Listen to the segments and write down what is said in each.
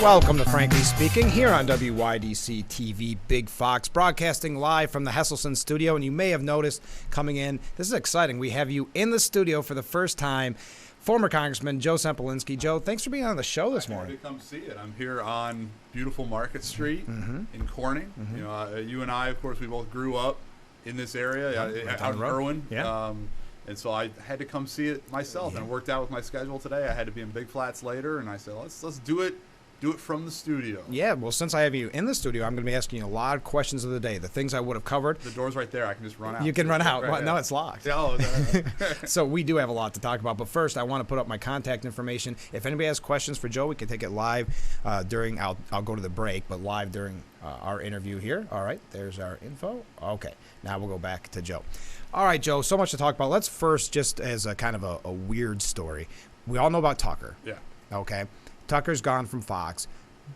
Welcome to Frankly Speaking here on WYDC TV Big Fox, broadcasting live from the Hesselson studio. And you may have noticed coming in, this is exciting. We have you in the studio for the first time, former Congressman Joe Sempolinski. Joe, thanks for being on the show this morning. I had to come see it. I'm here on beautiful Market Street in Corning. You know, you and I, of course, we both grew up in this area, out in Irwin. Yeah. And so I had to come see it myself, and it worked out with my schedule today. I had to be in Big Flats later, and I said, let's do it from the studio. Yeah, well, since I have you in the studio, I'm going to be asking you a lot of questions of the day, the things I would have covered. The door's right there. I can just run out. You can run out. Right, Well, no, it's locked. Oh, So we do have a lot to talk about. But first, I want to put up my contact information. If anybody has questions for Joe, we can take it live during, I'll go to the break, but live during our interview here. All right, there's our info. Okay, now we'll go back to Joe. All right, Joe, so much to talk about. Let's first, just as a kind of a weird story, we all know about Tucker. Yeah. Okay. Tucker's gone from Fox.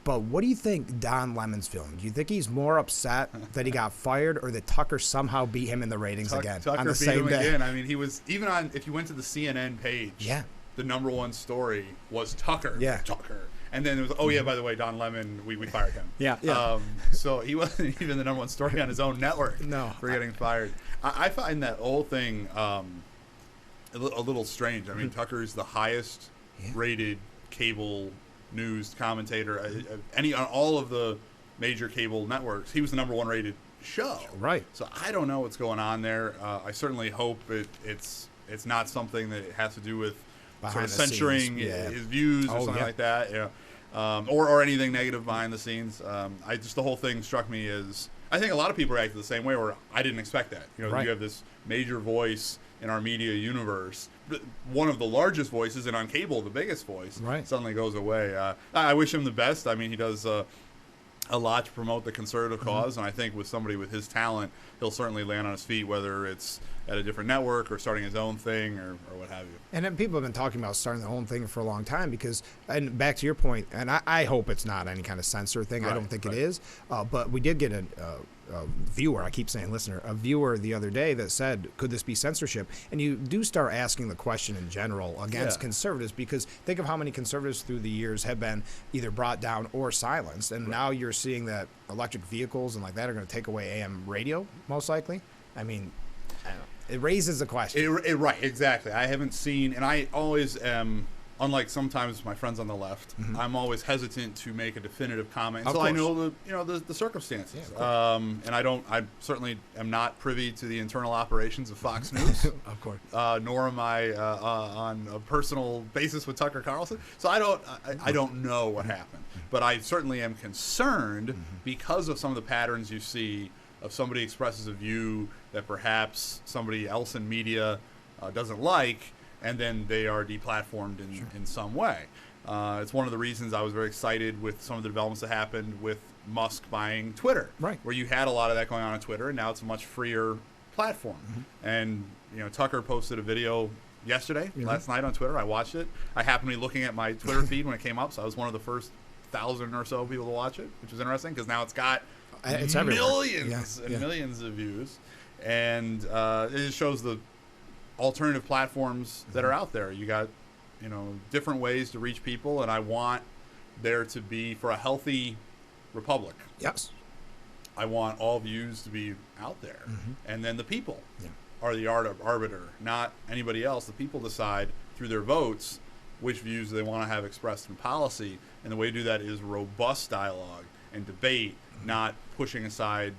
But what do you think Don Lemon's feeling? Do you think he's more upset that he got fired, or that Tucker somehow beat him in the ratings again Tucker on the beat same him day? again. I mean, he was, even on, if you went to the CNN page, the number one story was Tucker. Yeah. Tucker. And then there was, oh yeah, by the way, Don Lemon, we fired him. Yeah. So he wasn't even the number one story on his own network. No. For getting fired. I find that whole thing a little strange. I mean, Tucker's the highest rated cable news commentator on all of the major cable networks. He was the number one rated show. Right. So I don't know what's going on there. I certainly hope it's not something that has to do with sort of censoring his views or something like that. Yeah. Or anything negative behind the scenes. The whole thing struck me as, I think a lot of people reacted the same way, where I didn't expect that. You know, you have this major voice in our media universe, one of the largest voices, and on cable the biggest voice, suddenly goes away. I wish him the best. I mean, he does a lot to promote the conservative cause, and I think with somebody with his talent, he'll certainly land on his feet, whether it's at a different network or starting his own thing or what have you. And then people have been talking about starting their own thing for a long time because, and back to your point, and I hope it's not any kind of censor thing. I don't think it is. But we did get a viewer, I keep saying listener, a viewer the other day that said, could this be censorship? And you do start asking the question in general against conservatives, because think of how many conservatives through the years have been either brought down or silenced. And now you're seeing that electric vehicles and like that are going to take away AM radio, most likely. I mean, I don't know. It raises the question. Right, exactly. I haven't seen, and I always am, unlike sometimes my friends on the left, I'm always hesitant to make a definitive comment until I know the circumstances. Yeah, and I certainly am not privy to the internal operations of Fox News. Of course. Nor am I on a personal basis with Tucker Carlson. So I don't know what happened. But I certainly am concerned because of some of the patterns you see of somebody expresses a view that perhaps somebody else in media doesn't like, and then they are deplatformed in some way. It's one of the reasons I was very excited with some of the developments that happened with Musk buying Twitter, where you had a lot of that going on Twitter, and now it's a much freer platform. And Tucker posted a video yesterday, last night on Twitter. I watched it. I happened to be looking at my Twitter feed when it came up, so I was one of the first 1,000 or so people to watch it, which was interesting because now it's got millions and millions of views, and it just shows the alternative platforms that are out there. You got different ways to reach people, and I want there to be, for a healthy republic, I want all views to be out there, and then the people are the arbiter, not anybody else. The people decide through their votes which views they want to have expressed in policy, and the way to do that is robust dialogue and debate, not pushing aside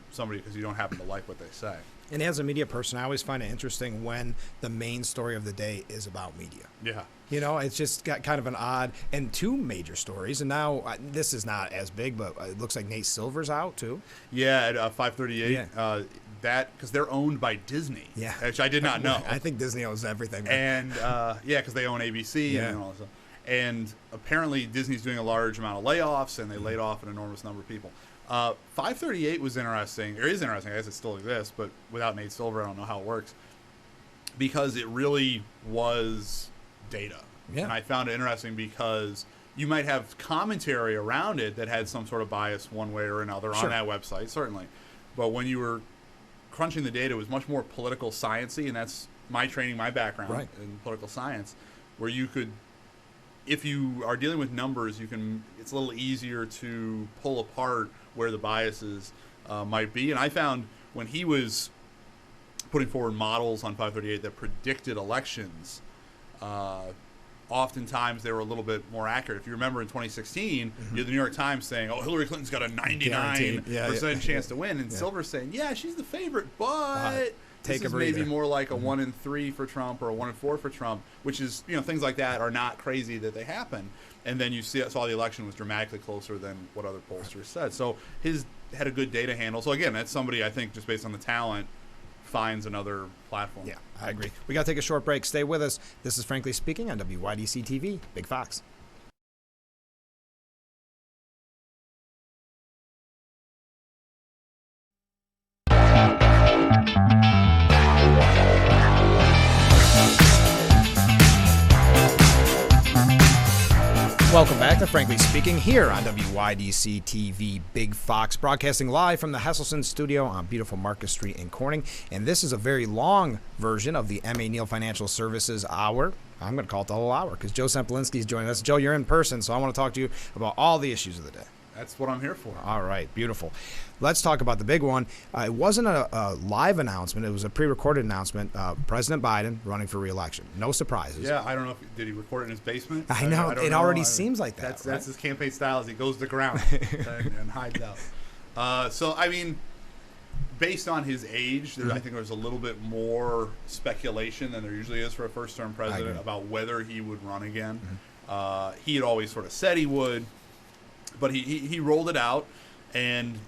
somebody because you don't happen to like what they say. And as a media person, I always find it interesting when the main story of the day is about media. Yeah. It's just got kind of an odd, and two major stories. And now this is not as big, but it looks like Nate Silver's out too. Yeah, at 538. That because they're owned by Disney. Yeah. Which I did not know. I think Disney owns everything. Right? And because they own ABC and all that stuff. And apparently Disney's doing a large amount of layoffs, and they laid off an enormous number of people. 538 was interesting. It is interesting. I guess it still exists, but without Nate Silver, I don't know how it works. Because it really was data. Yeah. And I found it interesting because you might have commentary around it that had some sort of bias one way or another on that website, certainly. But when you were crunching the data, it was much more political sciencey, and that's my training, my background in political science, where you could if you are dealing with numbers, it's a little easier to pull apart where the biases might be. And I found when he was putting forward models on 538 that predicted elections, oftentimes they were a little bit more accurate. If you remember in 2016, you had the New York Times saying, "Oh, Hillary Clinton's got a 99% chance to win," and Silver's saying, "Yeah, she's the favorite, but this is maybe more like a 1 in 3 for Trump or a 1 in 4 for Trump," which is, things like that are not crazy that they happen. And then you saw the election was dramatically closer than what other pollsters said. So his had a good data handle. So again, that's somebody I think just based on the talent finds another platform. Yeah, I agree. We got to take a short break. Stay with us. This is Frankly Speaking on WYDC TV, Big Fox. Welcome back to Frankly Speaking here on WYDC TV Big Fox, broadcasting live from the Hesselson studio on beautiful Marcus Street in Corning. And this is a very long version of the M.A. Neal Financial Services Hour. I'm going to call it the whole hour because Joe Sempolinski is joining us. Joe, you're in person, so I want to talk to you about all the issues of the day. That's what I'm here for. All right, beautiful. Let's talk about the big one. It wasn't a live announcement. It was a pre-recorded announcement. President Biden running for re-election. No surprises. Yeah, I don't know did he record it in his basement? I know. It already seems like that. That's his campaign style. Is he goes to the ground and hides out. So, I mean, based on his age, I think there's a little bit more speculation than there usually is for a first-term president about whether he would run again. He had always sort of said he would. But he rolled it out, and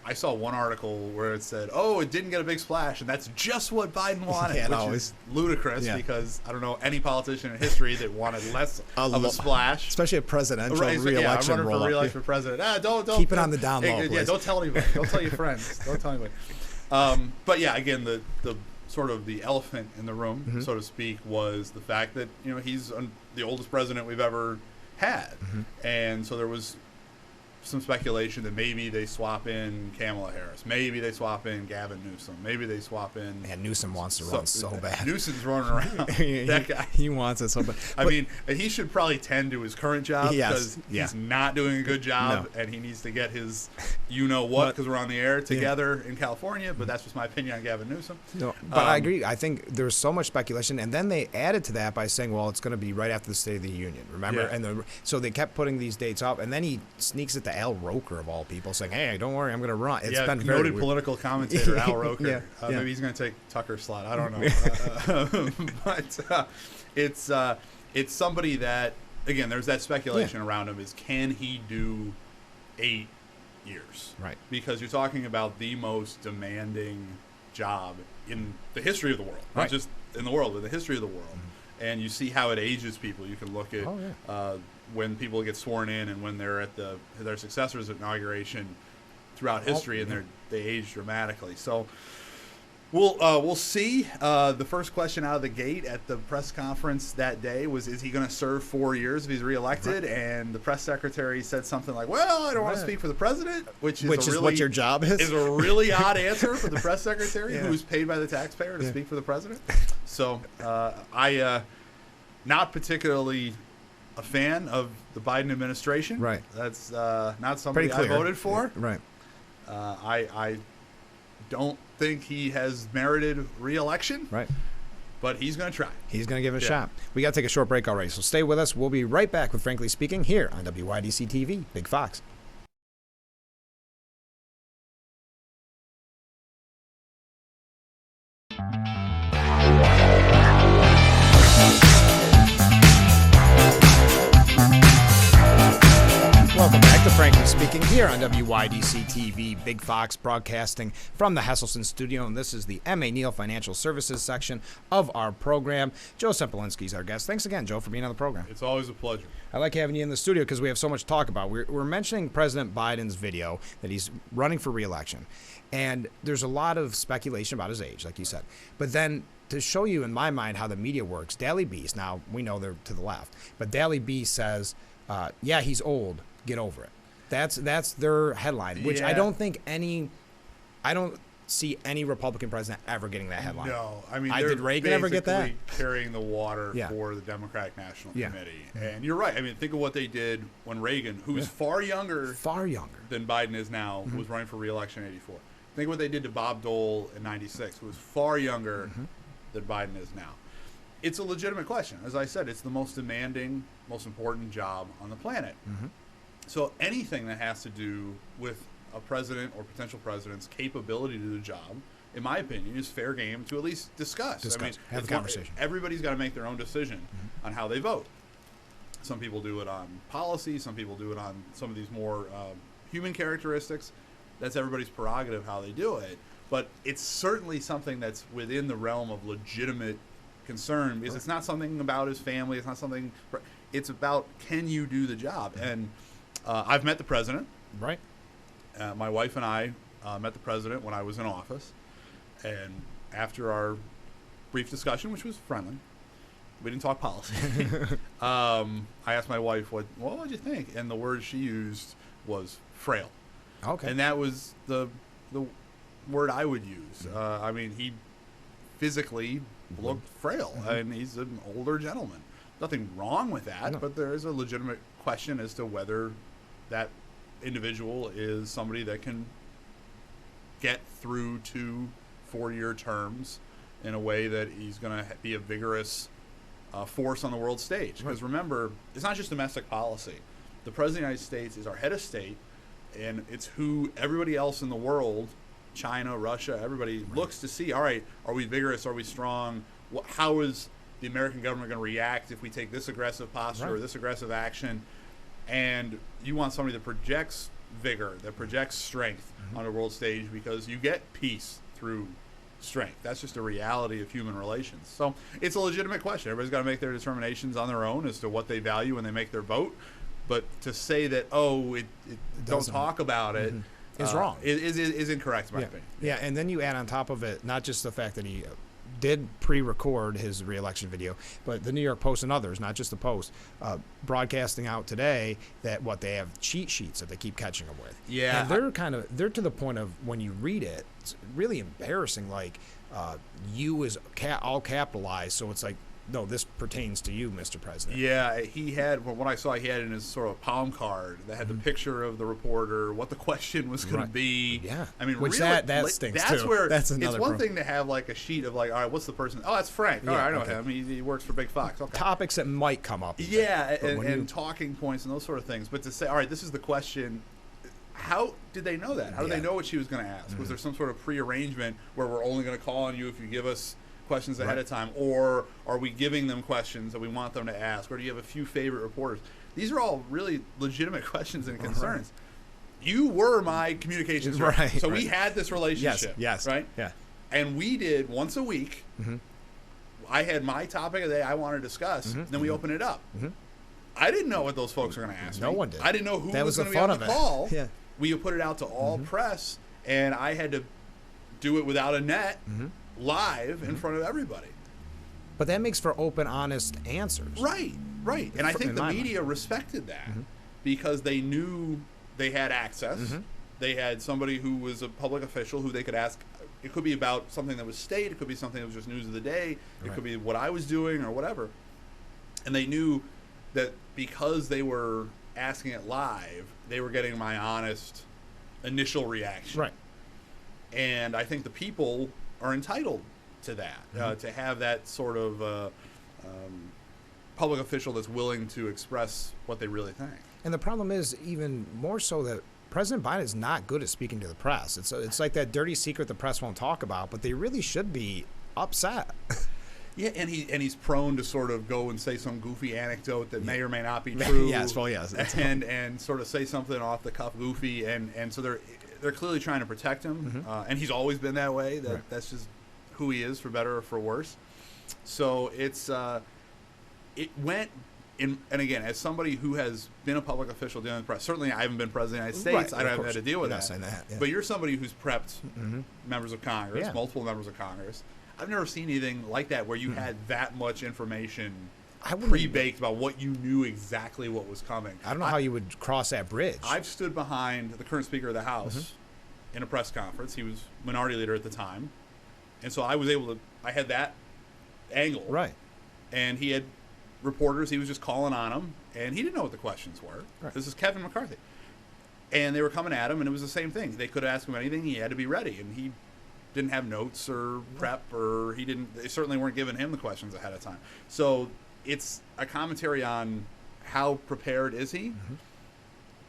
I saw one article where it said, "Oh, it didn't get a big splash," and that's just what Biden wanted, which is ludicrous because I don't know any politician in history that wanted less of a splash, especially a presidential re-election. Yeah, I'm running for re-election for president. Don't keep it on the down low. Yeah, don't tell anybody. Don't tell your friends. Don't tell anybody. But yeah, again, the sort of the elephant in the room, so to speak, was the fact that he's the oldest president we've ever had, and so there was some speculation that maybe they swap in Kamala Harris, maybe they swap in Gavin Newsom, maybe they swap in. And Newsom wants to run so bad. Newsom's running around. That guy, he wants it so bad. I mean, he should probably tend to his current job because he's not doing a good job, and he needs to get his, because we're on the air together in California. But that's just my opinion on Gavin Newsom. No, but I agree. I think there's so much speculation, and then they added to that by saying, "Well, it's going to be right after the State of the Union." Remember, and so they kept putting these dates up, and then he sneaks it to Al Roker of all people, saying, "Hey, don't worry, I'm going to run." It's been very noted political commentator Al Roker. Maybe he's going to take Tucker's slot. I don't know. But it's somebody that, again, there's that speculation around him. Is can he do 8 years? Right. Because you're talking about the most demanding job in the history of the world, not just in the world, but the history of the world. And you see how it ages people. You can look at when people get sworn in and when they're at their successor's inauguration throughout history, and they age dramatically. So we'll see. The first question out of the gate at the press conference that day was, is he going to serve 4 years if he's reelected? And the press secretary said something like, "Well, I don't want to speak for the president," which is what your job is. Is a really odd answer for the press secretary who's paid by the taxpayer to speak for the president. So I not particularly a fan of the Biden administration. Right. That's not somebody I voted for. Right. I don't think he has merited re-election. Right. But he's going to try. He's going to give it a shot. We got to take a short break already, so stay with us. We'll be right back with Frankly Speaking here on WYDC TV, Big Fox. Welcome back to Frankly Speaking here on WYDC TV, Big Fox, broadcasting from the Hesselson studio, and this is the M.A. Neal Financial Services section of our program. Joe Sempolinski is our guest. Thanks again, Joe, for being on the program. It's always a pleasure. I like having you in the studio because we have so much to talk about. We're mentioning President Biden's video that he's running for re-election, and there's a lot of speculation about his age, like you said. But then to show you, in my mind, how the media works, Daily Beast, now we know they're to the left, but Daily Beast says, yeah, he's old. Get over it. That's their headline, which I don't think see any Republican president ever getting that headline. No, I mean, Did Reagan ever get that? basically carrying the water Yeah. for the Democratic National Yeah. Committee. And you're right. I mean, think of what they did when Reagan, who was far younger Far younger. than Biden is now, was running for re-election in '84. Think of what they did to Bob Dole in '96, who was far younger than Biden is now. It's a legitimate question. As I said, it's the most demanding, most important job on the planet. So anything that has to do with a president or potential president's capability to do the job, in my opinion, is fair game to at least discuss. I mean, Have the conversation. Everybody's got to make their own decision on how they vote. Some people do it on policy. Some people do it on some of these more human characteristics. That's everybody's prerogative how they do it. But it's certainly something that's within the realm of legitimate concern because it's not something about his family. It's not something. It's about, can you do the job? And I've met the president. Right. My wife and I met the president when I was in office, and after our brief discussion, which was friendly, we didn't talk policy. I asked my wife, what did you think? And the word she used was frail. Okay. And that was the word I would use. I mean, he physically looked frail, and he's an older gentleman. Nothing wrong with that, No. but there is a legitimate question as to whether that individual is somebody that can get through 2 4-year terms in a way that he's going to be a vigorous force on the world stage. Because remember, it's not just domestic policy. The President of the United States is our head of state, and it's who everybody else in the world, China, Russia, everybody looks to see, all right, are we vigorous? Are we strong? How is the American government going to react if we take this aggressive posture or this aggressive action? And you want somebody that projects vigor, that projects strength on a world stage, because you get peace through strength. That's just a reality of human relations. So it's a legitimate question. Everybody's got to make their determinations on their own as to what they value when they make their vote. But to say that, don't talk about it, is wrong. Is incorrect, in my Yeah. opinion. Yeah, and then you add on top of it not just the fact that he did pre-record his re-election video, but the New York Post and others, not just the Post, broadcasting out today that they have cheat sheets that they keep catching him with. Yeah. And they're to the point of, when you read it, it's really embarrassing. Like, you is all capitalized, so it's like, no, this pertains to you, Mr. President. Yeah, he had, well, what I saw, he had in his sort of palm card that had the picture of the reporter, what the question was going to be. Yeah. I mean, Which really, that stinks, that's too. where That's it's another one problem. thing to have like a sheet of like, all right, what's the person? Oh, that's Frank. All right, I know him. He works for Big Fox. Okay. Topics that might come up. Yeah, But when you- and talking points and those sort of things. But to say, all right, this is the question. How did they know that? How did they know what she was going to ask? Was there some sort of prearrangement where we're only going to call on you if you give us questions ahead of time, or are we giving them questions that we want them to ask, or do you have a few favorite reporters? These are all really legitimate questions and concerns. You were my communications director, so we had this relationship. Yes. Right. Yeah. And we did once a week. I had my topic of the day I wanted to discuss. Then we opened it up. I didn't know what those folks were going to ask me. No one did. I didn't know who That was was going the to be on fun the of it. call. Yeah. We put it out to all press, and I had to do it without a net, live in front of everybody. But that makes for open, honest answers. Right. And I think In the my media respected that because they knew they had access. They had somebody who was a public official who they could ask. It could be about something that was state. It could be something that was just news of the day. It could be what I was doing or whatever. And they knew that because they were asking it live, they were getting my honest initial reaction. Right. And I think the people are entitled to that, to have that sort of public official that's willing to express what they really think. And the problem is even more so that President Biden is not good at speaking to the press. It's like that dirty secret the press won't talk about, but they really should be upset. Yeah, and he's prone to sort of go and say some goofy anecdote that may or may not be true. Yes, well, yes. And sort of say something off the cuff goofy, and so they're clearly trying to protect him, and he's always been that way. That's just who he is, for better or for worse. So it went in, and again, as somebody who has been a public official dealing with the press, certainly I haven't been president of the United States. Right, I of haven't had course. to deal with You're not that. saying that, yeah. But you're somebody who's prepped members of Congress, Yeah. multiple members of Congress. I've never seen anything like that where you had that much information I wouldn't- pre-baked about what you knew exactly what was coming. I don't know how you would cross that bridge. I've stood behind the current Speaker of the House in a press conference. He was minority leader at the time. And so I had that angle. Right. And he had reporters he was just calling on them, and he didn't know what the questions were. Right. This is Kevin McCarthy. And they were coming at him, and it was the same thing. They could ask him anything. He had to be ready, and he didn't have notes or prep, or they certainly weren't giving him the questions ahead of time. So it's a commentary on how prepared is he,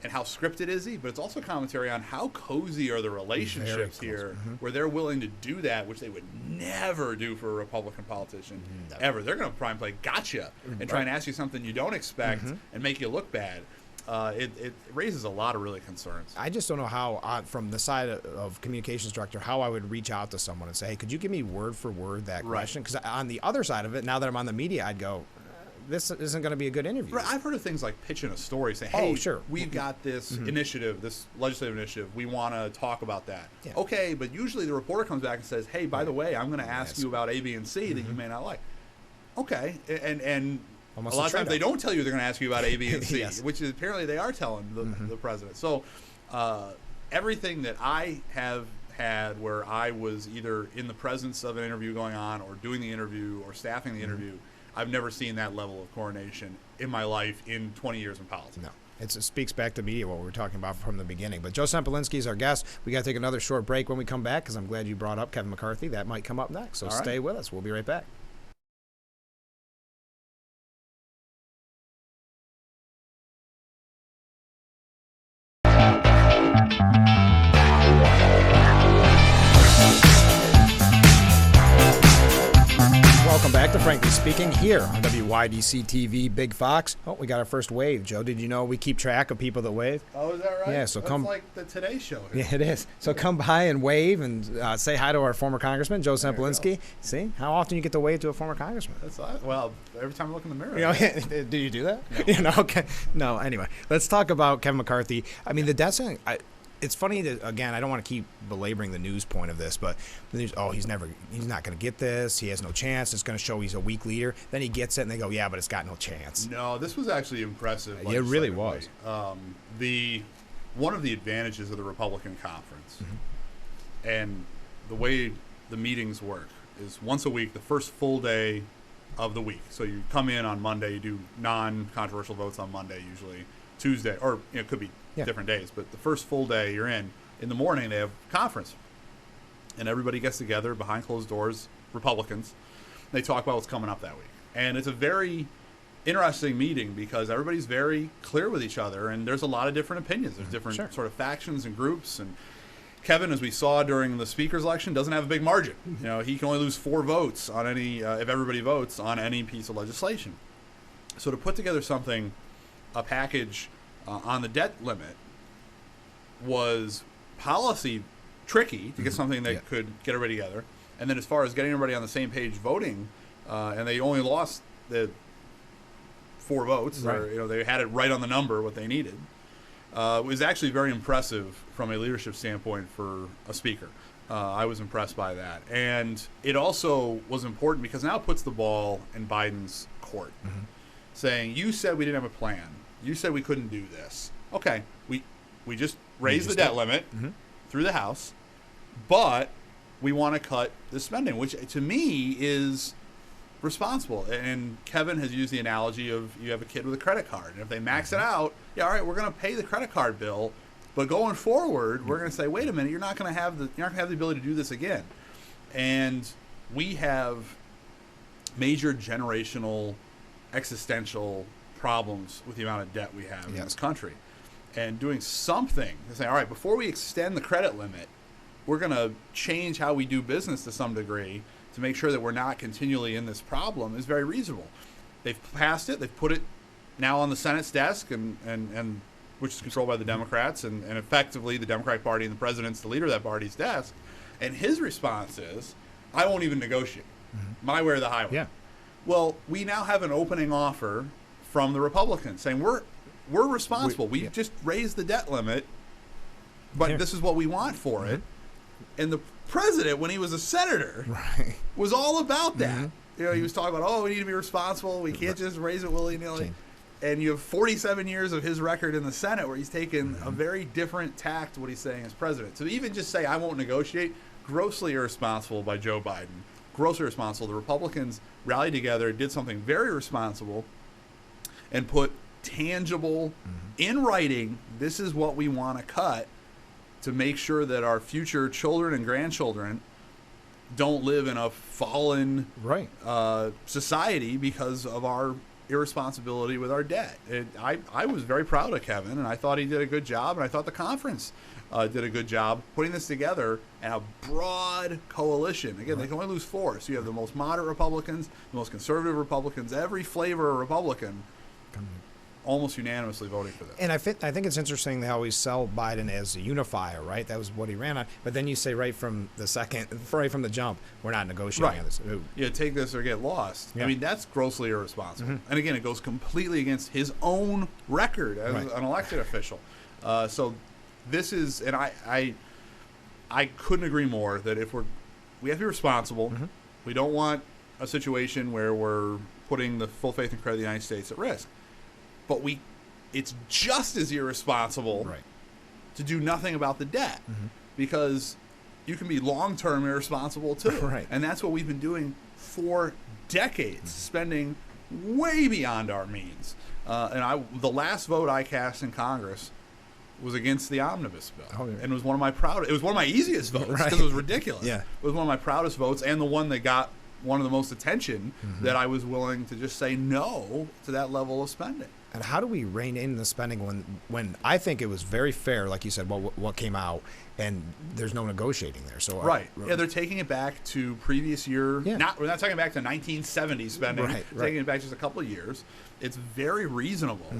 and how scripted is he, but it's also a commentary on how cozy are the relationships here, where they're willing to do that, which they would never do for a Republican politician, ever. They're going to try and play gotcha and try and ask you something you don't expect and make you look bad. It raises a lot of really concerns. I just don't know how, from the side of communications director, how I would reach out to someone and say, hey, could you give me word for word that question? Because on the other side of it, now that I'm on the media, I'd go, this isn't going to be a good interview. Right. I've heard of things like pitching a story, saying, hey, sure. we've got this initiative, this legislative initiative. We want to talk about that. Yeah. Okay, but usually the reporter comes back and says, hey, by the way, I'm going to ask you about A, B, and C that you may not like. Okay, and Almost a lot of times they don't tell you they're going to ask you about A, B, and C, Yes. which is apparently they are telling the president. So everything that I have had where I was either in the presence of an interview going on or doing the interview or staffing the interview, I've never seen that level of coordination in my life in 20 years in politics. No. It speaks back to media, what we were talking about from the beginning. But Joe Sempolinski is our guest. We got to take another short break when we come back, because I'm glad you brought up Kevin McCarthy. That might come up next. So stay with us. We'll be right back. Welcome back to Frankly Speaking here on WYDC TV Big Fox. Oh, we got our first wave, Joe. Did you know we keep track of people that wave? Oh, is that right? Yeah, so That's come like the Today Show here. Yeah, it is. So come by and wave and say hi to our former congressman, Joe Sempolinski. See how often you get to wave to a former congressman. That's well, every time I look in the mirror. You know, do you do that? No. Okay. No. Anyway, let's talk about Kevin McCarthy. I mean, the death thing. It's funny that, again, I don't want to keep belaboring the news point of this, but the news, he's not going to get this. He has no chance. It's going to show he's a weak leader. Then he gets it, and they go, yeah, but it's got no chance. No, this was actually impressive. It really was. One of the advantages of the Republican conference and the way the meetings work is once a week, the first full day of the week. So you come in on Monday, you do non-controversial votes on Monday usually. Tuesday, or it could be different days, but the first full day you're in the morning they have conference, and everybody gets together behind closed doors, Republicans. They talk about what's coming up that week, and it's a very interesting meeting because everybody's very clear with each other, and there's a lot of different opinions. There's different sort of factions and groups, and Kevin, as we saw during the speaker's election, doesn't have a big margin. You know, he can only lose 4 votes on any if everybody votes on any piece of legislation. So to put together a package on the debt limit was policy tricky to get something that could get everybody together. And then as far as getting everybody on the same page voting, and they only lost the 4 votes, or they had it right on the number what they needed. It was actually very impressive from a leadership standpoint for a speaker. I was impressed by that. And it also was important because now it puts the ball in Biden's court, saying, you said we didn't have a plan. You said we couldn't do this. Okay, we just raised the debt limit through the House, but we want to cut the spending, which to me is responsible. And Kevin has used the analogy of you have a kid with a credit card, and if they max it out, all right, we're going to pay the credit card bill, but going forward, we're going to say, wait a minute, you're not going to have the ability to do this again. And we have major generational, existential problems with the amount of debt we have in this country, and doing something to say, all right, before we extend the credit limit, we're going to change how we do business to some degree to make sure that we're not continually in this problem is very reasonable. They've passed it. They've put it now on the Senate's desk, and which is controlled by the Democrats, and effectively the Democratic Party and the president's the leader of that party's desk. And his response is, I won't even negotiate. My way or the highway. Yeah. Well, we now have an opening offer from the Republicans saying we're responsible. We just raised the debt limit, but this is what we want for it. And the president, when he was a senator, was all about that. You know, he was talking about, we need to be responsible. We can't just raise it willy-nilly. And you have 47 years of his record in the Senate where he's taken a very different tack to what he's saying as president. So even just say, I won't negotiate, grossly irresponsible by Joe Biden. Grossly irresponsible. The Republicans rallied together, did something very responsible, and put tangible, in writing, this is what we want to cut to make sure that our future children and grandchildren don't live in a fallen society because of our irresponsibility with our debt. I was very proud of Kevin, and I thought he did a good job, and I thought the conference did a good job putting this together and a broad coalition. Again, they can only lose 4. So you have the most moderate Republicans, the most conservative Republicans, every flavor of Republican almost unanimously voting for this. And I think it's interesting they always sell Biden as a unifier, right? That was what he ran on. But then you say right from the jump, we're not negotiating on this. Ooh. Yeah, take this or get lost. Yeah. I mean, that's grossly irresponsible. And again, it goes completely against his own record as an elected official. So this is, and I couldn't agree more that if we have to be responsible. We don't want a situation where we're putting the full faith and credit of the United States at risk. But it's just as irresponsible to do nothing about the debt because you can be long-term irresponsible too. And that's what we've been doing for decades, spending way beyond our means. And the last vote I cast in Congress was against the omnibus bill, and it was one of my easiest votes because it was ridiculous. It was one of my proudest votes, and the one that got one of the most attention that I was willing to just say no to that level of spending. And how do we rein in the spending when I think it was very fair, like you said, what came out, and there's no negotiating there. So yeah, they're taking it back to previous year. We're not taking it back to 1970 spending. Taking it back just a couple of years. It's very reasonable,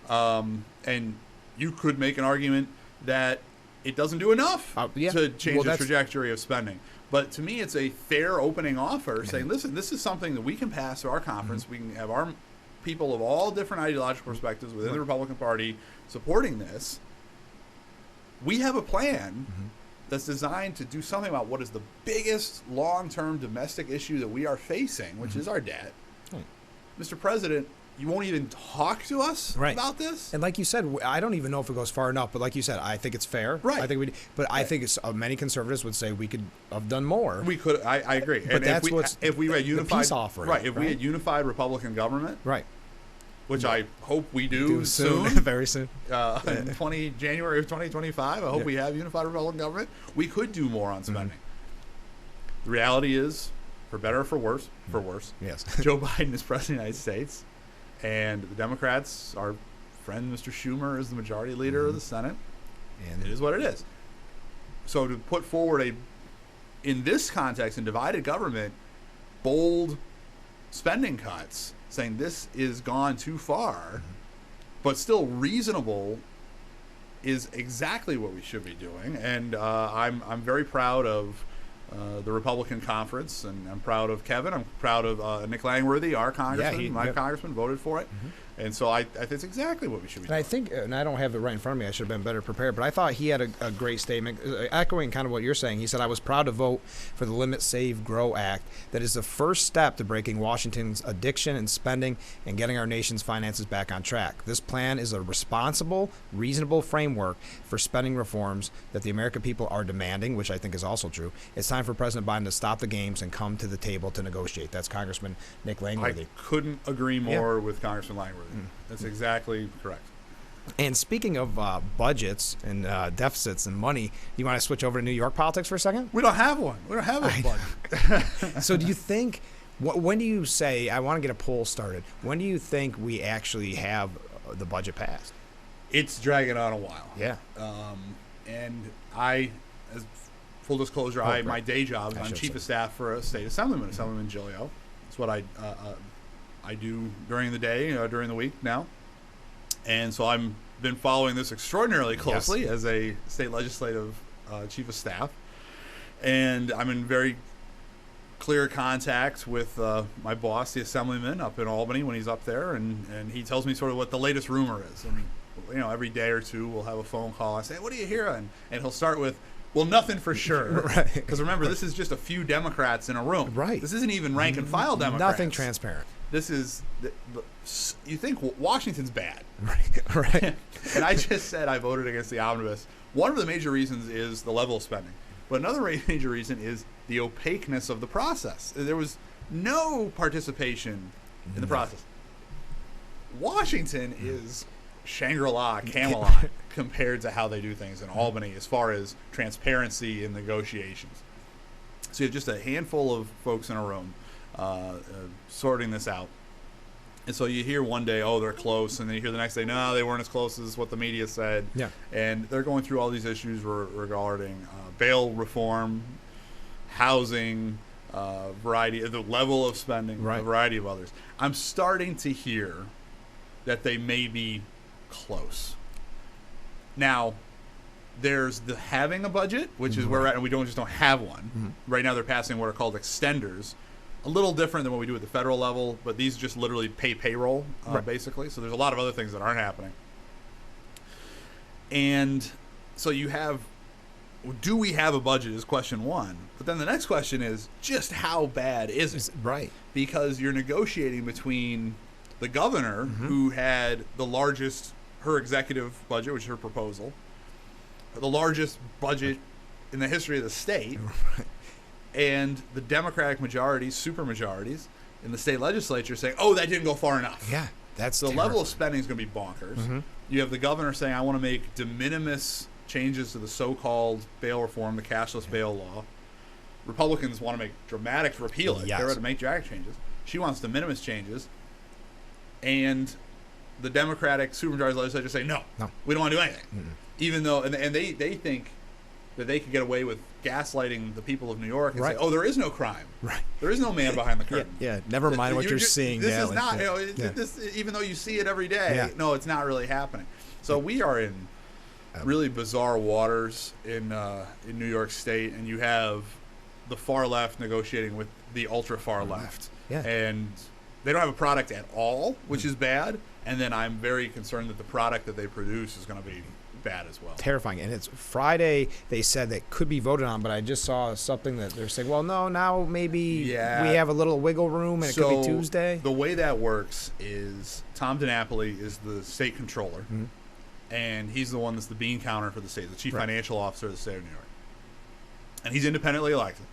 and you could make an argument that it doesn't do enough to change the trajectory of spending. But to me, it's a fair opening offer saying, listen, this is something that we can pass through our conference. We can have our people of all different ideological perspectives within the Republican Party supporting this. We have a plan that's designed to do something about what is the biggest long-term domestic issue that we are facing, which is our debt. Mr. President, you won't even talk to us about this? And like you said, I don't even know if it goes far enough, but like you said, I think it's fair. I think I think it's, many conservatives would say we could have done more. We could. I agree. But and if we had unified peace offering, if we had unified Republican government, which I hope we do soon, very soon, in January of 2025. I hope we have unified Republican government. We could do more on spending. The reality is, for better or for worse, Joe Biden is president of the United States. And the Democrats, our friend Mr. Schumer is the majority leader of the Senate. And it is what it is. So to put forward in this context, in divided government, bold spending cuts, saying this is gone too far, but still reasonable, is exactly what we should be doing. And I'm very proud of the Republican conference, and I'm proud of Kevin. I'm proud of Nick Langworthy, our congressman. My congressman voted for it. And so I think it's exactly what we should be doing. I think, and I don't have it right in front of me, I should have been better prepared, but I thought he had a great statement, echoing kind of what you're saying. He said, I was proud to vote for the Limit, Save, Grow Act that is the first step to breaking Washington's addiction and spending and getting our nation's finances back on track. This plan is a responsible, reasonable framework for spending reforms that the American people are demanding, which I think is also true. It's time for President Biden to stop the games and come to the table to negotiate. That's Congressman Nick Langworthy. I couldn't agree more with Congressman Langworthy. That's exactly correct. And speaking of budgets and deficits and money, you want to switch over to New York politics for a second? We don't have one. We don't have a budget. So do you think, when do you say, I want to get a poll started, when do you think we actually have the budget passed? It's dragging on a while. Yeah. And I, as full disclosure, my day job is I'm chief of staff for a state assemblyman, Assemblyman Giglio. That's what I do during the day, during the week now. And so I've been following this extraordinarily closely as a state legislative chief of staff. And I'm in very clear contact with my boss, the assemblyman, up in Albany when he's up there. And he tells me sort of what the latest rumor is. And, every day or two we'll have a phone call. I say, what do you hear? And he'll start with, well, nothing for sure. Because remember, this is just a few Democrats in a room. This isn't even rank and file Democrats. Nothing transparent. this is you think Washington's bad, Right. and I just said I voted against the omnibus. One of the major reasons is the level of spending, but another major reason is the opaqueness of the process. There was no participation in the process. Washington is Shangri-La, Camelot compared to how they do things in Albany as far as transparency in negotiations. So you have just a handful of folks in a room sorting this out. And so you hear one day, oh, they're close, and then you hear the next day, no, they weren't as close as what the media said. Yeah. And they're going through all these issues regarding bail reform, housing, variety, the level of spending, right. a variety of others. I'm starting to hear that they may be close. Now, there's the having a budget, which is where we're at, and we just don't have one. Mm-hmm. Right now they're passing what are called extenders, a little different than what we do at the federal level, but these just literally pay payroll, right. basically. So there's a lot of other things that aren't happening. And so you have, do we have a budget is question one. But then the next question is, just how bad is it? Right. Because you're negotiating between the governor, who had the largest, her executive budget, which is her proposal, the largest budget in the history of the state, Right. and the Democratic majorities, supermajorities in the state legislature saying, oh, that didn't go far enough. Yeah, that's So the level of spending is going to be bonkers. Mm-hmm. You have the governor saying, I want to make de minimis changes to the so-called bail reform, the cashless bail law. Republicans want to make dramatic, repeal it. Yes. They're going to make dramatic changes. She wants de minimis changes. And the Democratic supermajority legislature say, no, we don't want to do anything. Mm-mm. Even though, and they think that they could get away with gaslighting the people of New York and right. say, oh, there is no crime. Right. There is no man behind the curtain. Yeah, never mind what you're seeing. This yeah, is not, yeah. this, even though you see it every day, Yeah. no, it's not really happening. So we are in really bizarre waters in New York State, and you have the far left negotiating with the ultra far left. Yeah. And they don't have a product at all, which is bad. And then I'm very concerned that the product that they produce is going to be bad as well. Terrifying. And it's Friday, they said that could be voted on, but I just saw something that they're saying, well, no, now maybe we have a little wiggle room and it could be Tuesday. The way that works is Tom DiNapoli is the state controller, and he's the one that's the bean counter for the state, the chief financial officer of the state of New York. And he's independently elected.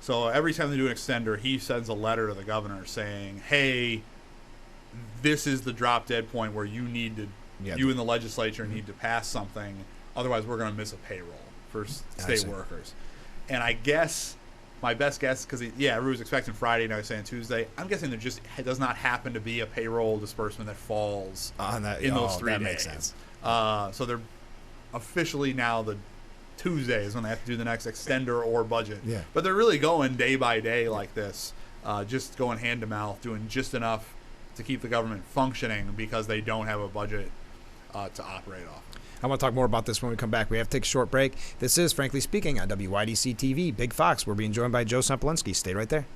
So every time they do an extender, he sends a letter to the governor saying, hey, this is the drop dead point where you need to, you in the legislature need to pass something. Otherwise, we're going to miss a payroll for state workers. And I guess, my best guess, because, everybody's expecting Friday, now he's saying Tuesday. I'm guessing there just does not happen to be a payroll disbursement that falls on that, in those 3 days. That makes sense. So they're officially now the Tuesday is when they have to do the next extender or budget. Yeah. But they're really going day by day like this, just going hand to mouth, doing just enough to keep the government functioning because they don't have a budget to operate off. I want to talk more about this when we come back. We have to take a short break. This is Frankly Speaking on WYDC TV, Big Fox. We're being joined by Joe Sempolinski. Stay right there.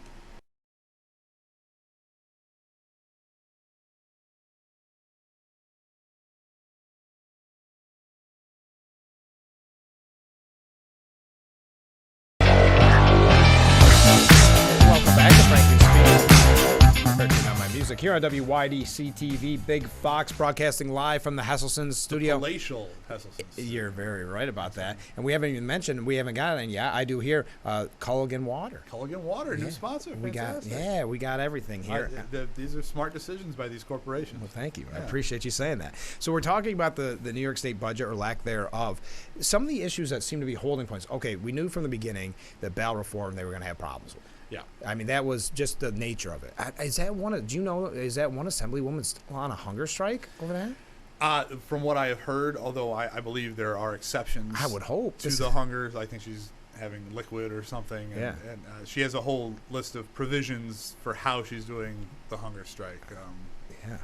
Welcome back to Frankly Speaking. Turning on my music here on WYDC TV, Big Fox, broadcasting live from the Hesselson's studio. Palatial Hesselson's. You're very right about that. And we haven't even mentioned, we haven't got any yet. I do here, Culligan Water. Culligan Water, new sponsor. We Fantastic. we got everything here. These are smart decisions by these corporations. Well, thank you. I appreciate you saying that. So we're talking about the New York State budget or lack thereof. Some of the issues that seem to be holding points. Okay, we knew from the beginning that bail reform they were going to have problems with. Yeah. I mean, that was just the nature of it. Is that one assemblywoman still on a hunger strike over that? From what I have heard, although I believe there are exceptions. I would hope. To the hungers. I think she's having liquid or something. And, and she has a whole list of provisions for how she's doing the hunger strike. Yeah.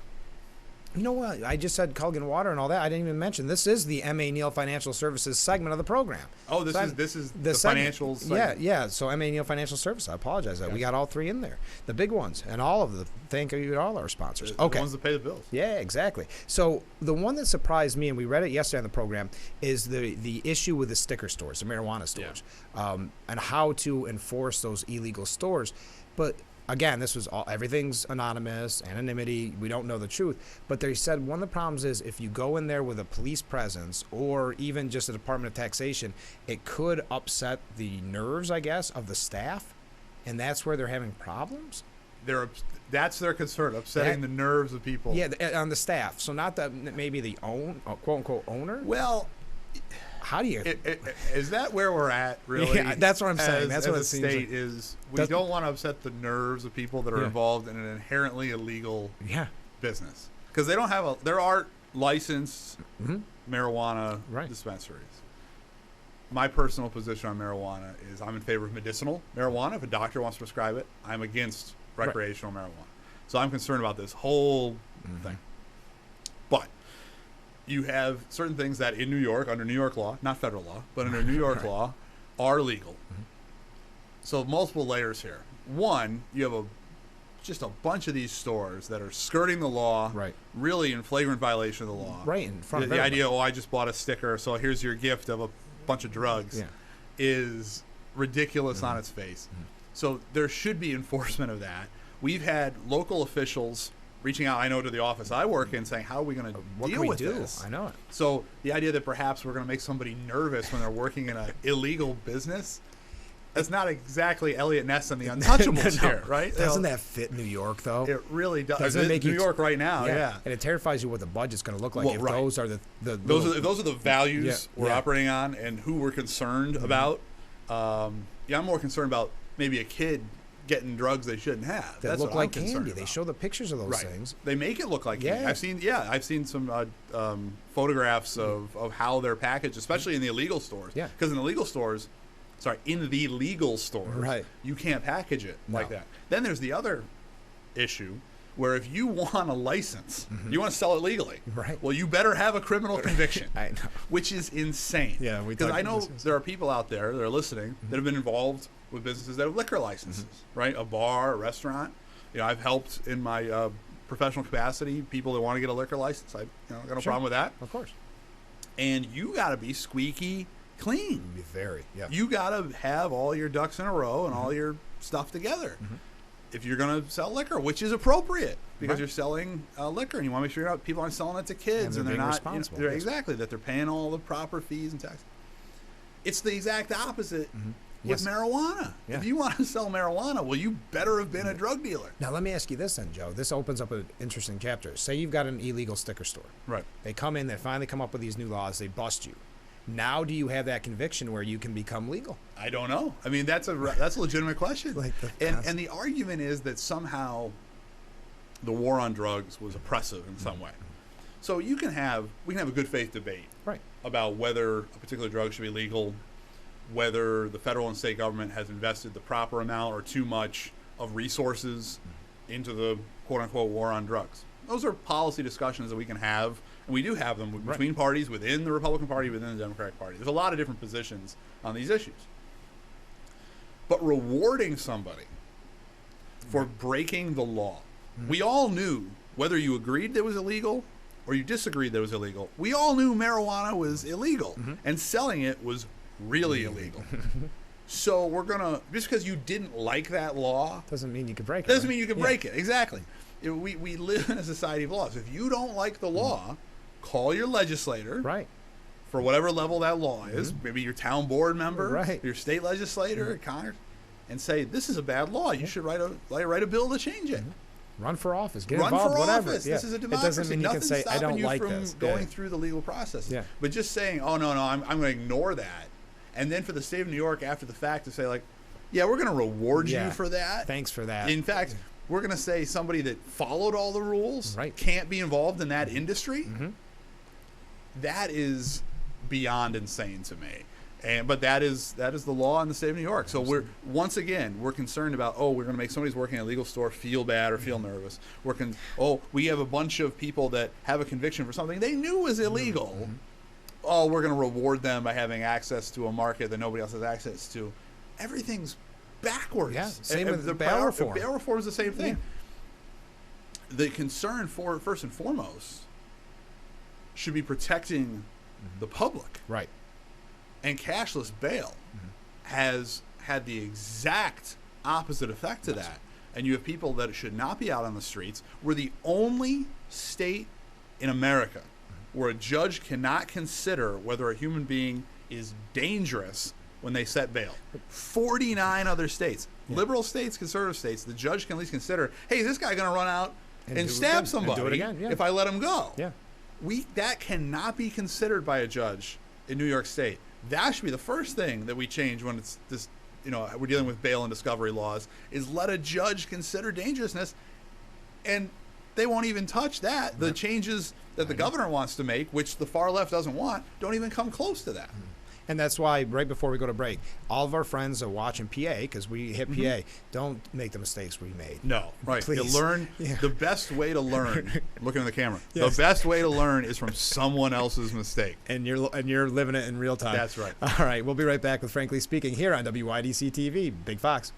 You know what? I just said Culligan Water and all that. I didn't even mention this is the M.A. Neal Financial Services segment of the program. Oh, this is the financial segment. Yeah. So M.A. Neal Financial Service. I apologize. We got all three in there, the big ones, and all of the. Thank you to all our sponsors. The ones that pay the bills. Yeah, exactly. So the one that surprised me, and we read it yesterday on the program, is the issue with the sticker stores, the marijuana stores, and how to enforce those illegal stores. But again, this was all, everything's anonymous, anonymity. We don't know the truth. But they said one of the problems is if you go in there with a police presence or even just a Department of Taxation, it could upset the nerves, I guess, of the staff. And that's where they're having problems. That's their concern, upsetting the nerves of people. Yeah, on the staff. So not the maybe the quote unquote owner. Well, how do you? Is that where we're at? Really? Yeah, that's what I'm saying. That's what the it seems state like. is. We don't want to upset the nerves of people that are involved in an inherently illegal business because they don't have there are licensed marijuana dispensaries. My personal position on marijuana is I'm in favor of medicinal marijuana. If a doctor wants to prescribe it, I'm against recreational marijuana. So I'm concerned about this whole thing. But you have certain things that in New York, under New York law, not federal law, but under New York law, are legal. So multiple layers here. One, you have just a bunch of these stores that are skirting the law, really in flagrant violation of the law. Right in front of the idea, I just bought a sticker, so here's your gift of a bunch of drugs, is ridiculous on its face. So there should be enforcement of that. We've had local officials reaching out, I know, to the office I work in saying, how are we going to deal with this? I know it. So the idea that perhaps we're going to make somebody nervous when they're working in an illegal business, that's not exactly Elliot Ness and the Untouchables here, right? Doesn't that fit New York, though? It really does. Doesn't it make New York right now, And it terrifies you what the budget's going to look like if those are those are the values we're operating on and who we're concerned about. I'm more concerned about maybe a kid getting drugs they shouldn't have. That look like candy. They show the pictures of those things. They make it look like candy. I've seen some photographs of how they're packaged, especially in the illegal stores. Yeah. Because in the legal stores, you can't package it like that. Then there's the other issue where if you want a license, you want to sell it legally. Right. Well, you better have a criminal conviction. I know. Which is insane. Yeah, because I know there are people out there that are listening that have been involved with businesses that have liquor licenses, right? A bar, a restaurant. I've helped in my professional capacity people that want to get a liquor license. I've got no problem with that. Of course. And you got to be squeaky clean. You got to have all your ducks in a row and all your stuff together. If you're going to sell liquor, which is appropriate because you're selling liquor and you want to make sure people aren't selling it to kids and they're not responsible. Exactly, that they're paying all the proper fees and taxes. It's the exact opposite with marijuana. If you want to sell marijuana, well, you better have been a drug dealer. Now, let me ask you this then, Joe. This opens up an interesting chapter. Say you've got an illegal sticker store. Right. They come in, they finally come up with these new laws, they bust you. Now, do you have that conviction where you can become legal? I don't know. I mean, that's a legitimate question. And the argument is that somehow the war on drugs was oppressive in some way. So we can have a good faith debate about whether a particular drug should be legal, whether the federal and state government has invested the proper amount or too much of resources into the quote-unquote war on drugs. Those are policy discussions that we can have, and we do have them between parties, within the Republican Party, within the Democratic Party. There's a lot of different positions on these issues. But rewarding somebody for breaking the law, we all knew, whether you agreed that it was illegal or you disagreed that it was illegal, we all knew marijuana was illegal, and selling it was really illegal. So we're going to, just because you didn't like that law, doesn't mean you can break it. Doesn't mean you can break it. Exactly. We live in a society of laws. If you don't like the law, call your legislator. For whatever level that law is, maybe your town board member, your state legislator, Congress, and say, this is a bad law. You should write a bill to change it. Run for office. Get involved. Whatever. This is a democracy. It doesn't mean you can say, I don't like this. Going through the legal process. But just saying, oh, no, I'm going to ignore that. And then for the state of New York after the fact to say, like, yeah, we're going to reward you for that. Thanks for that. In fact, we're going to say somebody that followed all the rules can't be involved in that industry. That is beyond insane to me. But that is the law in the state of New York. So we're concerned about, we're going to make somebody who's working in a legal store feel bad or feel nervous. We have a bunch of people that have a conviction for something they knew was illegal. We're going to reward them by having access to a market that nobody else has access to. Everything's backwards. Same with the bail reform. Bail reform is the same thing. The concern first and foremost should be protecting the public. And cashless bail has had the exact opposite effect to that. and you have people that should not be out on the streets. We're the only state in America where a judge cannot consider whether a human being is dangerous when they set bail. 49 other states, liberal states, conservative states, the judge can at least consider, hey, is this guy going to run out and stab somebody do it again, if I let him go? Yeah. That cannot be considered by a judge in New York State. That should be the first thing that we change when it's this, we're dealing with bail and discovery laws, is let a judge consider dangerousness, and they won't even touch that. The changes that the governor wants to make, which the far left doesn't want, don't even come close to that. And that's why, right before we go to break, all of our friends are watching PA, because we hit PA. Don't make the mistakes we made. No, right. You Please. learn the best way to learn. Looking at the camera. Yes. The best way to learn is from someone else's mistake. And you're living it in real time. That's right. All right, we'll be right back with Frankly Speaking here on WYDC TV. Big Fox.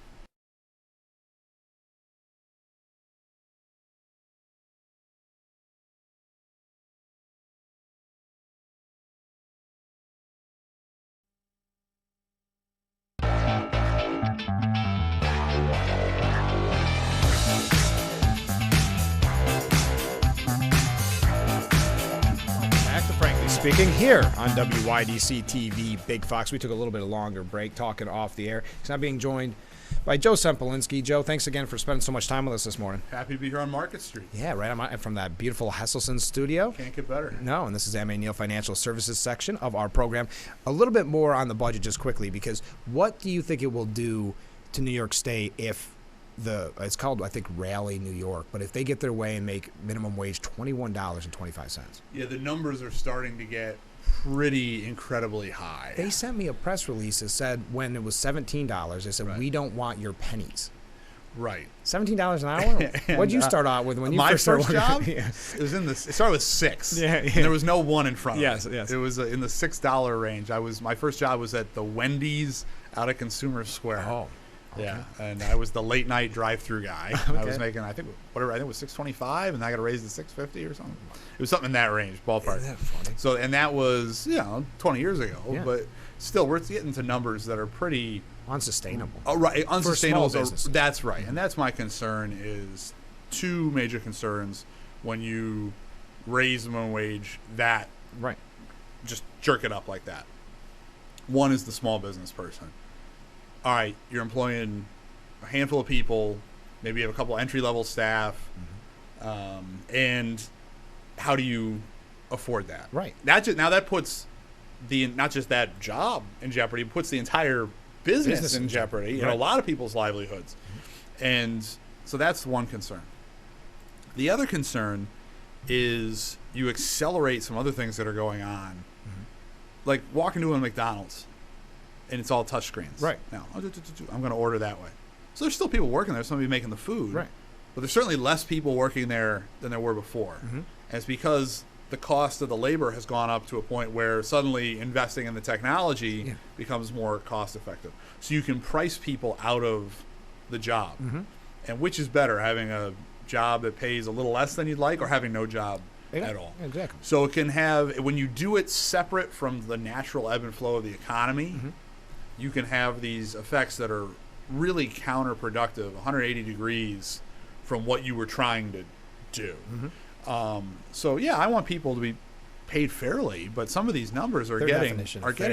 Speaking here on WYDC TV, Big Fox. We took a little bit of longer break talking off the air. He's now being joined by Joe Sempolinski. Joe, thanks again for spending so much time with us this morning. Happy to be here on Market Street. Yeah, right from that beautiful Hesselson studio. Can't get better. No, and this is M.A. Neal Financial Services section of our program. A little bit more on the budget just quickly, because what do you think it will do to New York State if it's called, I think, Rally New York, but if they get their way and make minimum wage $21.25. Yeah, the numbers are starting to get pretty incredibly high. They sent me a press release that said when it was $17, they said, we don't want your pennies. Right. $17 an hour? What'd you start out with when you first started? My first job? Yeah. It started with $6. Yeah. And there was no one in front of it. Yes. It was in the $6 range. My first job was at the Wendy's out of Consumer Square. Oh. Okay. Yeah, and I was the late night drive-through guy. Okay. I was making, I think it was $6.25, and I got to raise to $6.50 or something. It was something in that range, ballpark. Isn't that funny? So, and that was 20 years ago, Yeah. but still, we're getting to numbers that are pretty unsustainable. Oh, right, unsustainable. For small businesses. That's right, and that's my concern. Is two major concerns when you raise the minimum wage. That Right. just jerk it up like that. One is the small business person. All right, you're employing a handful of people, maybe you have a couple entry-level staff, and how do you afford that? Right. Now that puts not just that job in jeopardy, it puts the entire business in jeopardy, right. a lot of people's livelihoods. And so that's one concern. The other concern is you accelerate some other things that are going on, like walk into a McDonald's, and it's all touch screens. Right. Now, I'm going to order that way. So there's still people working there, somebody making the food. Right. But there's certainly less people working there than there were before. And it's because the cost of the labor has gone up to a point where suddenly investing in the technology becomes more cost effective. So you can price people out of the job. And which is better, having a job that pays a little less than you'd like, or having no job at all? Exactly. So it can have, when you do it separate from the natural ebb and flow of the economy, you can have these effects that are really counterproductive, 180 degrees from what you were trying to do. So yeah, I want people to be paid fairly, but some of these numbers are getting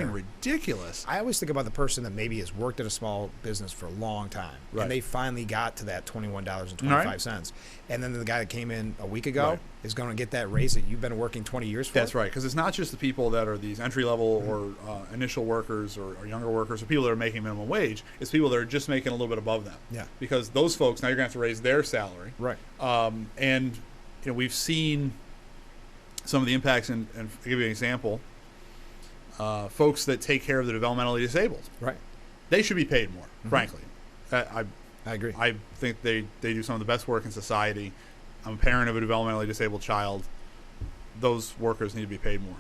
ridiculous. I always think about the person that maybe has worked at a small business for a long time, and they finally got to that $21.25, and then the guy that came in a week ago is going to get that raise that you've been working 20 years for. That's right, because it's not just the people that are these entry-level or initial workers or younger workers or people that are making minimum wage. It's people that are just making a little bit above them. Yeah. Because those folks, now you're going to have to raise their salary. Right. And we've seen some of the impacts, and to give you an example, folks that take care of the developmentally disabled. Right. They should be paid more, frankly. I agree. I think they do some of the best work in society. I'm a parent of a developmentally disabled child. Those workers need to be paid more.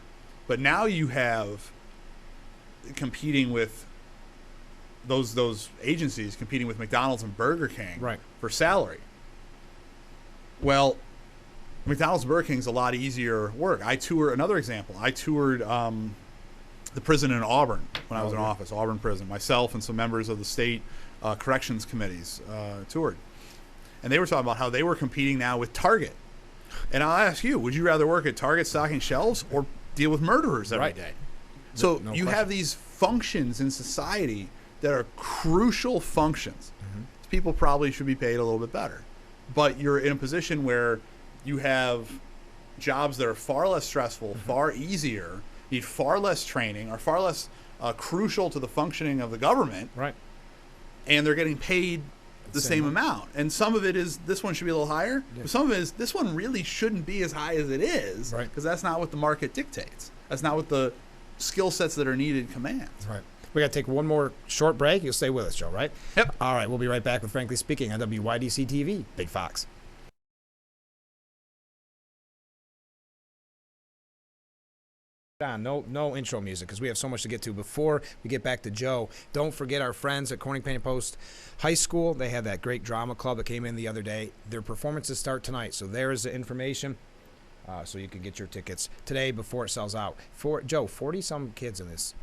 But now you have competing with those agencies competing with McDonald's and Burger King for salary. Well, McDonald's and Burger King's a lot easier work. Another example, I toured the prison in Auburn when I was in office, Auburn Prison. Myself and some members of the state corrections committees toured. and they were talking about how they were competing now with Target. And I'll ask you, would you rather work at Target stocking shelves or deal with murderers every day? So No you question. have these functions in society that are crucial functions. People probably should be paid a little bit better. But you're in a position where you have jobs that are far less stressful, far easier, need far less training, are far less crucial to the functioning of the government, Right. and they're getting paid the Same same amount. And some of it is this one should be a little higher, but some of it is this one really shouldn't be as high as it is, Right. because that's not what the market dictates. That's not what the skill sets that are needed command. Right. We got to take one more short break. You'll stay with us, Joe, right? Yep. All right. We'll be right back with Frankly Speaking on WYDC TV. Big Fox. No intro music because we have so much to get to. Before we get back to Joe, don't forget our friends at Corning Painted Post High School. They have that great drama club that came in the other day. Their performances start tonight, so there's the information. So you can get your tickets today before it sells out. For Joe, 40-some kids in this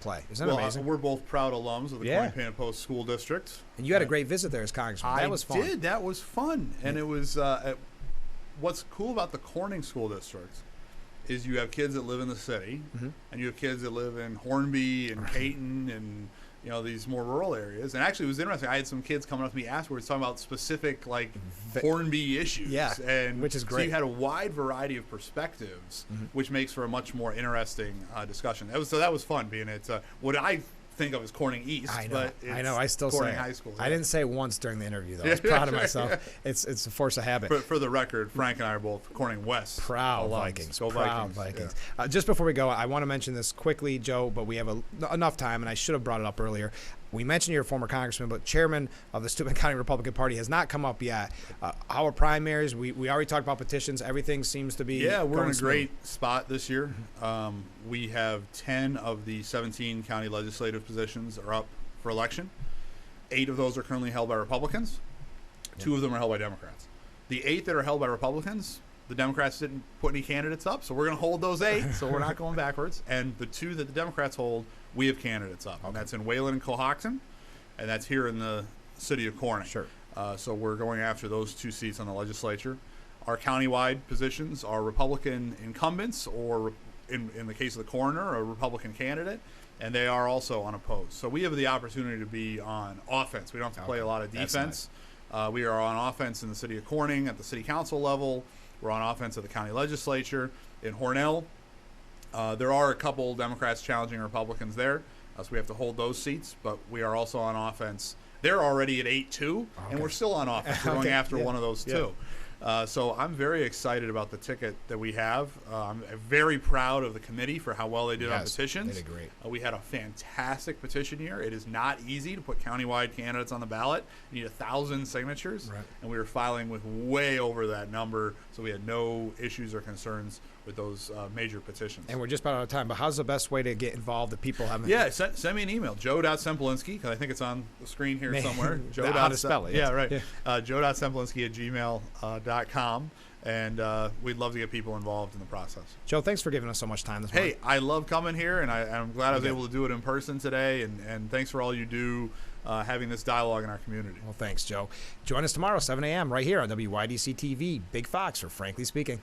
play. Isn't that amazing? We're both proud alums of the Yeah. Corning Painted Post School District. And you had a great visit there as congressman. That was fun. I did. That was fun. And it was what's cool about the Corning School District is you have kids that live in the city, and you have kids that live in Hornby and Caton and these more rural areas. And actually, it was interesting. I had some kids coming up to me afterwards talking about specific Hornby issues. Yeah, and which is So great. you had a wide variety of perspectives, which makes for a much more interesting discussion. That was fun being at what I think of as Corning East. I know. But I know. I still Corning say it. High School. I didn't say it once during the interview, though. I was proud of myself. It's a force of habit. For the record, Frank and I are both Corning West. Proud alums. Vikings. Go Proud Vikings. Just before we go, I want to mention this quickly, Joe, but we have enough time, and I should have brought it up earlier. We mentioned you're a former congressman, but chairman of the Steuben County Republican Party has not come up yet. Our primaries, we already talked about petitions. Everything seems to be Yeah, we're going in a smooth. great spot this year. We have 10 of the 17 county legislative positions are up for election. 8 of those are currently held by Republicans. 2 of them are held by Democrats. The 8 that are held by Republicans, the Democrats didn't put any candidates up, so we're going to hold those 8, so we're not going backwards. And the 2 that the Democrats hold, we have candidates up. And that's in Wayland and Cohocton, and that's here in the city of Corning. Sure. So we're going after those 2 seats on the legislature. Our countywide positions are Republican incumbents, or in the case of the coroner, a Republican candidate, and they are also unopposed. So we have the opportunity to be on offense. We don't have to play a lot of That's defense. We are on offense in the city of Corning at the city council level. We're on offense at the county legislature. In Hornell, there are a couple Democrats challenging Republicans there, so we have to hold those seats, but we are also on offense. They're already at 8-2, and we're still on offense. We're going after one of those two. So I'm very excited about the ticket that we have. I'm very proud of the committee for how well they did on petitions. They did great. We had a fantastic petition year. It is not easy to put countywide candidates on the ballot. You need 1,000 signatures, and we were filing with way over that number, so we had no issues or concerns with those major petitions. And we're just about out of time, but how's the best way to get involved if people haven't? Yeah, send me an email, joe.semplinsky, because I think it's on the screen here somewhere. How to spell it. Yeah, right. Yeah. joe.semplinsky@gmail.com, and we'd love to get people involved in the process. Joe, thanks for giving us so much time this morning. Hey, I love coming here, and I'm glad I was able to do it in person today, and thanks for all you do having this dialogue in our community. Well, thanks, Joe. Join us tomorrow, 7 a.m. right here on WYDC TV. Big Fox for Frankly Speaking.